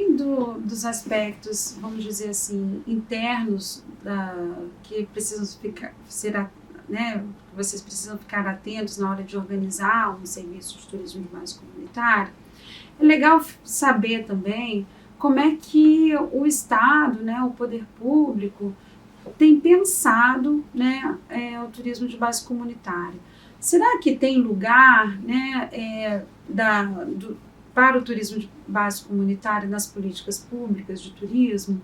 além dos aspectos, vamos dizer assim, internos que precisam né, vocês precisam ficar atentos na hora de organizar um serviço de turismo de base comunitária, é legal saber também como é que o Estado, né, o poder público, tem pensado, né, o turismo de base comunitária. Será que tem lugar, né, para o turismo de base comunitária nas políticas públicas de turismo?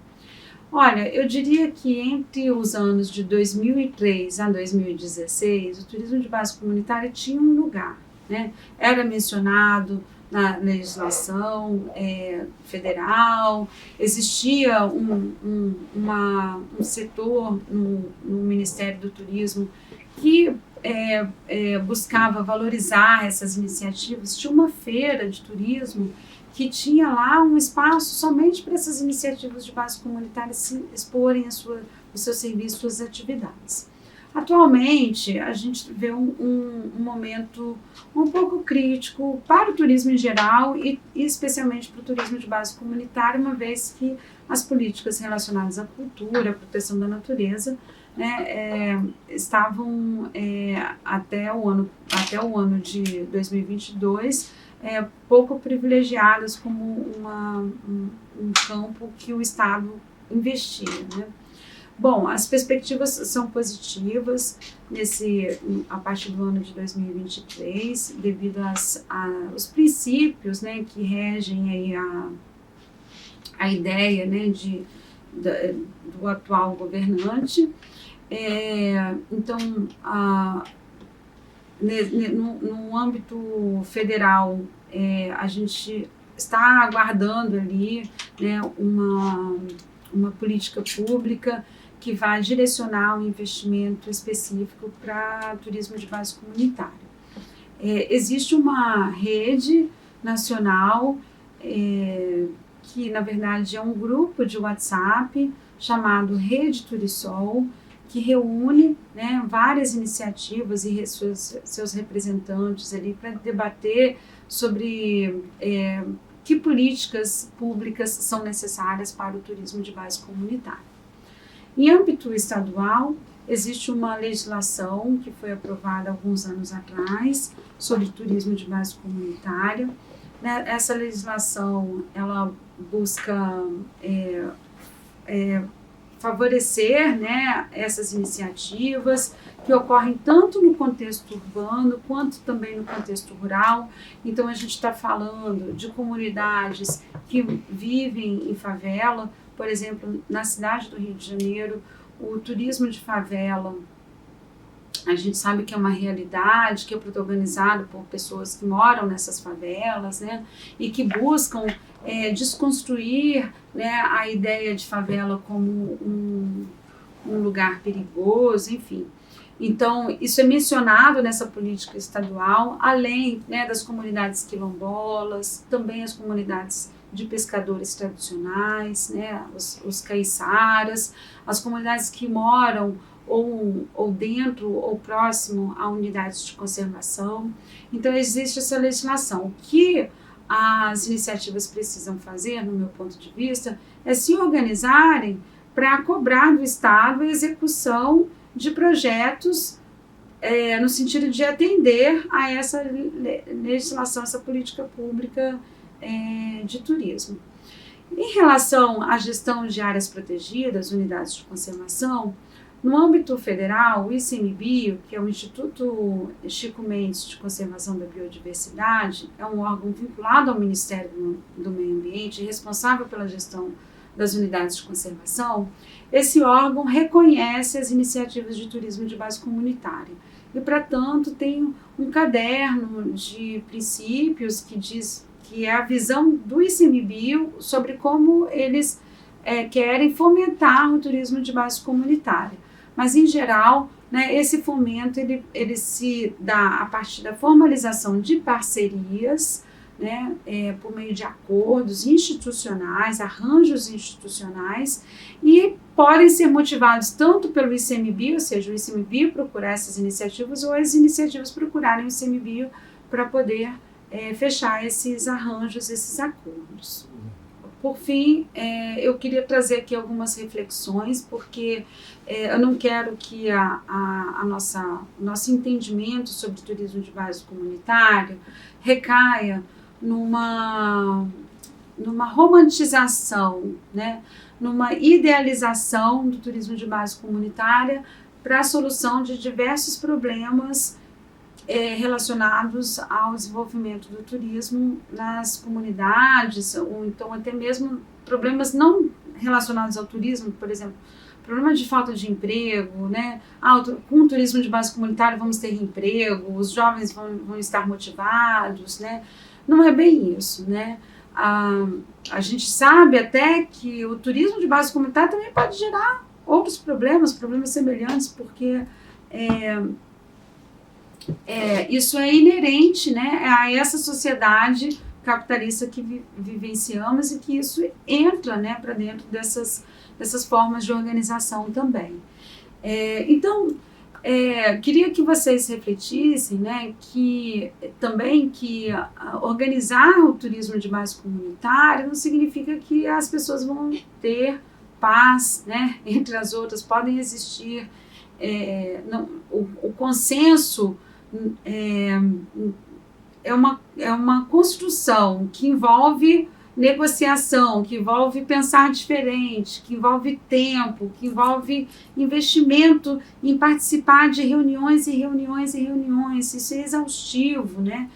Olha, eu diria que entre os anos de 2003 a 2016, o turismo de base comunitária tinha um lugar, né? Era mencionado na legislação federal, existia um setor no Ministério do Turismo que buscava valorizar essas iniciativas. Tinha uma feira de turismo que tinha lá um espaço somente para essas iniciativas de base comunitária se exporem os seus serviços, suas atividades. Atualmente, a gente vê um momento um pouco crítico para o turismo em geral e especialmente para o turismo de base comunitária, uma vez que as políticas relacionadas à cultura, à proteção da natureza, né, estavam até o ano de 2022 pouco privilegiadas como um campo que o Estado investia, né? Bom, as perspectivas são positivas a partir do ano de 2023, devido aos princípios, né, que regem aí a ideia, né, do atual governante. Então, no âmbito federal, a gente está aguardando ali, né, uma política pública que vai direcionar um investimento específico para turismo de base comunitária. Existe uma rede nacional que, na verdade, é um grupo de WhatsApp chamado Rede Turisol, que reúne, né, várias iniciativas e seus representantes ali para debater sobre que políticas públicas são necessárias para o turismo de base comunitária. Em âmbito estadual, existe uma legislação que foi aprovada há alguns anos atrás sobre turismo de base comunitária. Essa legislação ela busca favorecer, né, essas iniciativas que ocorrem tanto no contexto urbano quanto também no contexto rural. Então, a gente está falando de comunidades que vivem em favela. Por exemplo, na cidade do Rio de Janeiro, o turismo de favela, a gente sabe que é uma realidade, que é protagonizado por pessoas que moram nessas favelas, né, e que buscam desconstruir, né, a ideia de favela como um lugar perigoso, enfim. Então, isso é mencionado nessa política estadual, além, né, das comunidades quilombolas, também as comunidades de pescadores tradicionais, né, os caiçaras, as comunidades que moram ou dentro ou próximo a unidades de conservação. Então, existe essa legislação. O que as iniciativas precisam fazer, no meu ponto de vista, é se organizarem para cobrar do Estado a execução de projetos no sentido de atender a essa legislação, essa política pública de turismo. Em relação à gestão de áreas protegidas, unidades de conservação, no âmbito federal, o ICMBio, que é o Instituto Chico Mendes de Conservação da Biodiversidade, é um órgão vinculado ao Ministério do Meio Ambiente, responsável pela gestão das unidades de conservação. Esse órgão reconhece as iniciativas de turismo de base comunitária e, para tanto, tem um caderno de princípios que diz que é a visão do ICMBio sobre como eles querem fomentar o turismo de base comunitária. Mas, em geral, né, esse fomento ele se dá a partir da formalização de parcerias, né, por meio de acordos institucionais, arranjos institucionais, e podem ser motivados tanto pelo ICMBio, ou seja, o ICMBio procurar essas iniciativas, ou as iniciativas procurarem o ICMBio para poder fechar esses arranjos, esses acordos. por fim, eu queria trazer aqui algumas reflexões, porque eu não quero que nosso entendimento sobre turismo de base comunitário recaia numa romantização, né? Numa idealização do turismo de base comunitária para a solução de diversos problemas relacionados ao desenvolvimento do turismo nas comunidades, ou então até mesmo problemas não relacionados ao turismo, por exemplo, problema de falta de emprego, né? Com o turismo de base comunitária vamos ter emprego, os jovens vão estar motivados, né? Não é bem isso, né? A gente sabe até que o turismo de base comunitária também pode gerar outros problemas semelhantes, porque isso é inerente, né, a essa sociedade capitalista que vivenciamos e que isso entra, né, para dentro dessas formas de organização também. Então, queria que vocês refletissem, né, que organizar o turismo de base comunitária não significa que as pessoas vão ter paz, né, entre as outras, podem existir, o consenso é uma construção que envolve negociação, que envolve pensar diferente, que envolve tempo, que envolve investimento em participar de reuniões e reuniões e reuniões. Isso é exaustivo, né?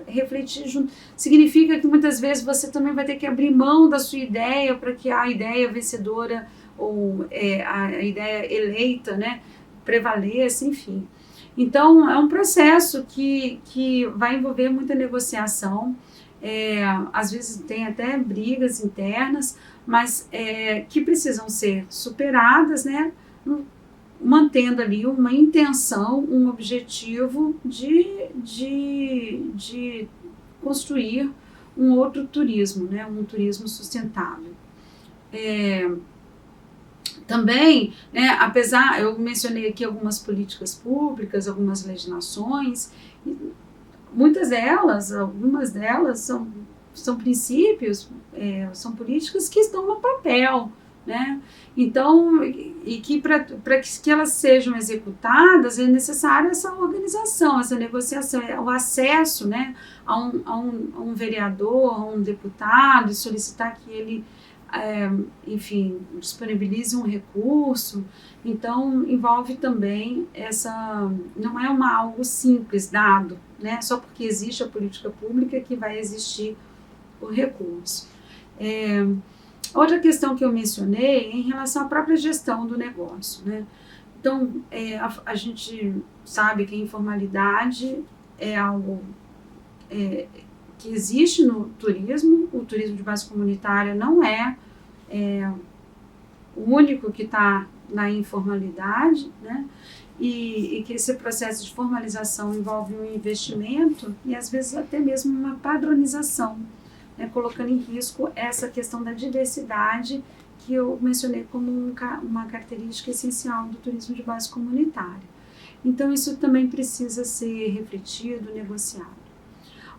Refletir junto. Significa que muitas vezes você também vai ter que abrir mão da sua ideia para que a ideia vencedora ou a ideia eleita, né, prevaleça, enfim. Então, é um processo que vai envolver muita negociação, às vezes tem até brigas internas, mas que precisam ser superadas, né, mantendo ali uma intenção, um objetivo de construir um outro turismo, né, um turismo sustentável. Também, né, apesar, eu mencionei aqui algumas políticas públicas, algumas legislações, algumas delas são princípios, são políticas que estão no papel, né? Então, e que para que elas sejam executadas é necessária essa organização, essa negociação, o acesso, né, a um vereador, a um deputado, e solicitar que ele enfim, disponibilize um recurso. Então, envolve também não é algo simples, dado, né? Só porque existe a política pública que vai existir o recurso. Outra questão que eu mencionei é em relação à própria gestão do negócio, né? Então, a gente sabe que a informalidade é algo que existe no turismo. O turismo de base comunitária não é o único que está na informalidade, né? E que esse processo de formalização envolve um investimento e às vezes até mesmo uma padronização, né? Colocando em risco essa questão da diversidade que eu mencionei como uma característica essencial do turismo de base comunitária. Então isso também precisa ser refletido, negociado.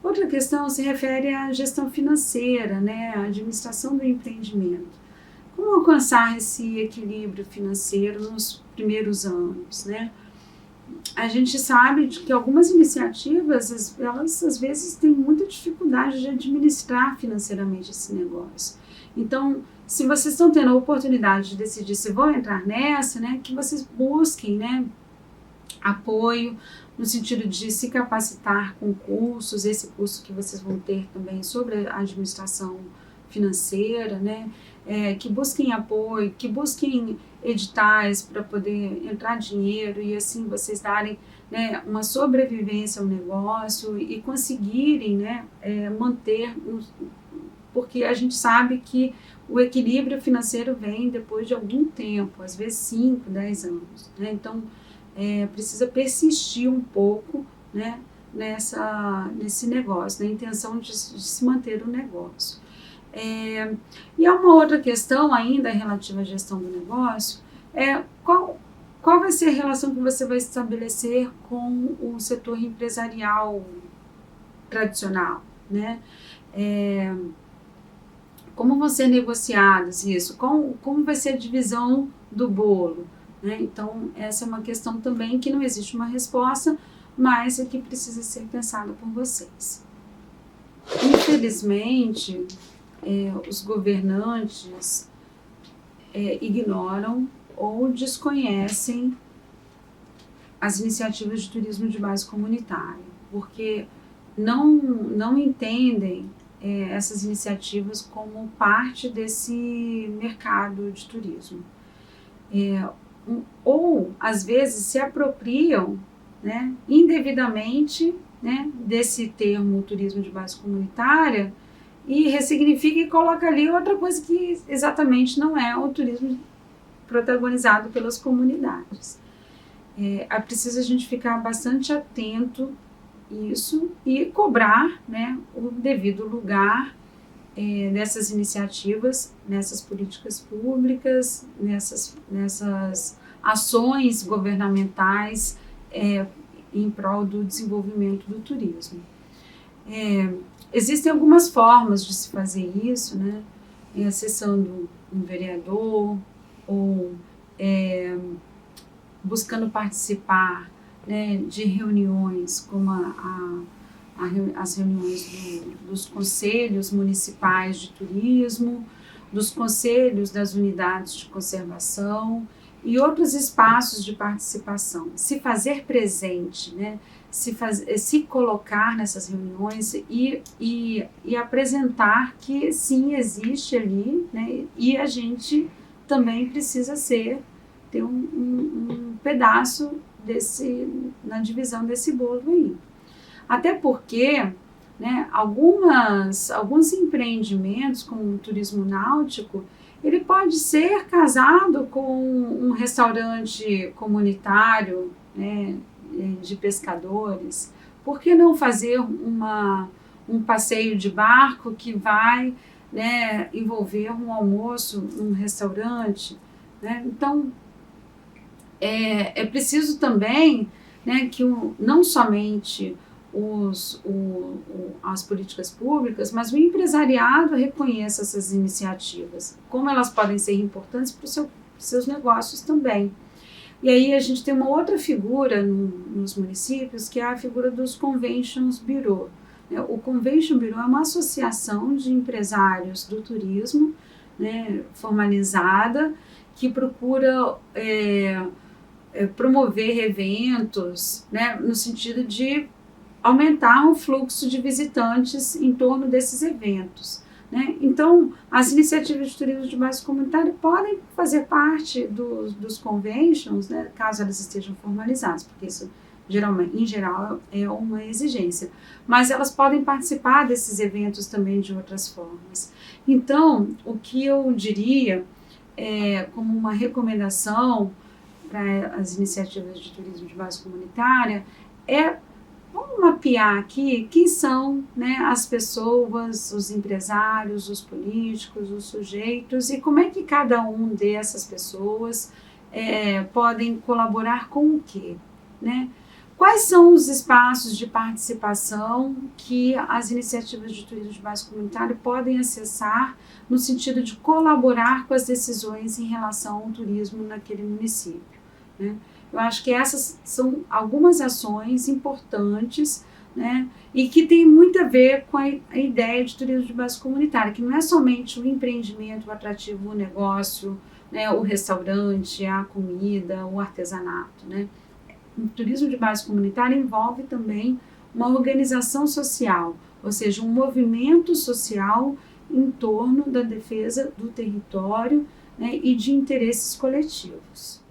Outra questão se refere à gestão financeira, né, à administração do empreendimento. Como alcançar esse equilíbrio financeiro nos primeiros anos, né? A gente sabe que algumas iniciativas, elas às vezes têm muita dificuldade de administrar financeiramente esse negócio. Então, se vocês estão tendo a oportunidade de decidir se vão entrar nessa, né, que vocês busquem, né, apoio, no sentido de se capacitar com cursos, esse curso que vocês vão ter também sobre a administração financeira, né? Que busquem apoio, que busquem editais para poder entrar dinheiro e assim vocês darem, né, uma sobrevivência ao negócio e conseguirem, né, manter, porque a gente sabe que o equilíbrio financeiro vem depois de algum tempo, às vezes 5, 10 anos, né? Então, precisa persistir um pouco, né, nesse negócio, na intenção de se manter o negócio. E há uma outra questão ainda relativa à gestão do negócio, qual vai ser a relação que você vai estabelecer com o setor empresarial tradicional, né? Como vão ser negociados isso? Como vai ser a divisão do bolo? Né? Então, essa é uma questão também que não existe uma resposta, mas é que precisa ser pensada por vocês. Infelizmente, os governantes ignoram ou desconhecem as iniciativas de turismo de base comunitária, porque não entendem essas iniciativas como parte desse mercado de turismo. Ou, às vezes, se apropriam, né, indevidamente, né, desse termo turismo de base comunitária e ressignifica e coloca ali outra coisa que exatamente não é o turismo protagonizado pelas comunidades. É preciso a gente ficar bastante atento a isso e cobrar, né, o devido lugar nessas iniciativas, nessas políticas públicas, nessas ações governamentais em prol do desenvolvimento do turismo. Existem algumas formas de se fazer isso, né? Acessando um vereador ou buscando participar, né, de reuniões como as reuniões dos conselhos municipais de turismo, dos conselhos das unidades de conservação e outros espaços de participação. Se fazer presente, né? Se colocar nessas reuniões e apresentar que sim, existe ali, né? E a gente também precisa ter um pedaço na divisão desse bolo aí. Até porque, né, alguns empreendimentos, como o turismo náutico, ele pode ser casado com um restaurante comunitário, né, de pescadores. Por que não fazer um passeio de barco que vai, né, envolver um almoço num restaurante? Né? Então, é preciso também, né, que não somente as políticas públicas, mas o empresariado reconheça essas iniciativas, como elas podem ser importantes para os seus negócios também. E aí a gente tem uma outra figura nos municípios, que é a figura dos Conventions Bureau. O Convention Bureau é uma associação de empresários do turismo, né, formalizada, que procura promover eventos, né, no sentido de aumentar o fluxo de visitantes em torno desses eventos. Né? Então, as iniciativas de turismo de base comunitária podem fazer parte dos conventions, né, caso elas estejam formalizadas, porque isso, em geral, é uma exigência. Mas elas podem participar desses eventos também de outras formas. Então, o que eu diria, como uma recomendação para as iniciativas de turismo de base comunitária, vamos mapear aqui quem são, né, as pessoas, os empresários, os políticos, os sujeitos e como é que cada um dessas pessoas podem colaborar com o quê? Né? Quais são os espaços de participação que as iniciativas de turismo de base comunitária podem acessar no sentido de colaborar com as decisões em relação ao turismo naquele município? Né? Eu acho que essas são algumas ações importantes, né, e que tem muito a ver com a ideia de turismo de base comunitária, que não é somente o empreendimento, o atrativo, o negócio, né, o restaurante, a comida, o artesanato. Né? O turismo de base comunitária envolve também uma organização social, ou seja, um movimento social em torno da defesa do território, né, e de interesses coletivos.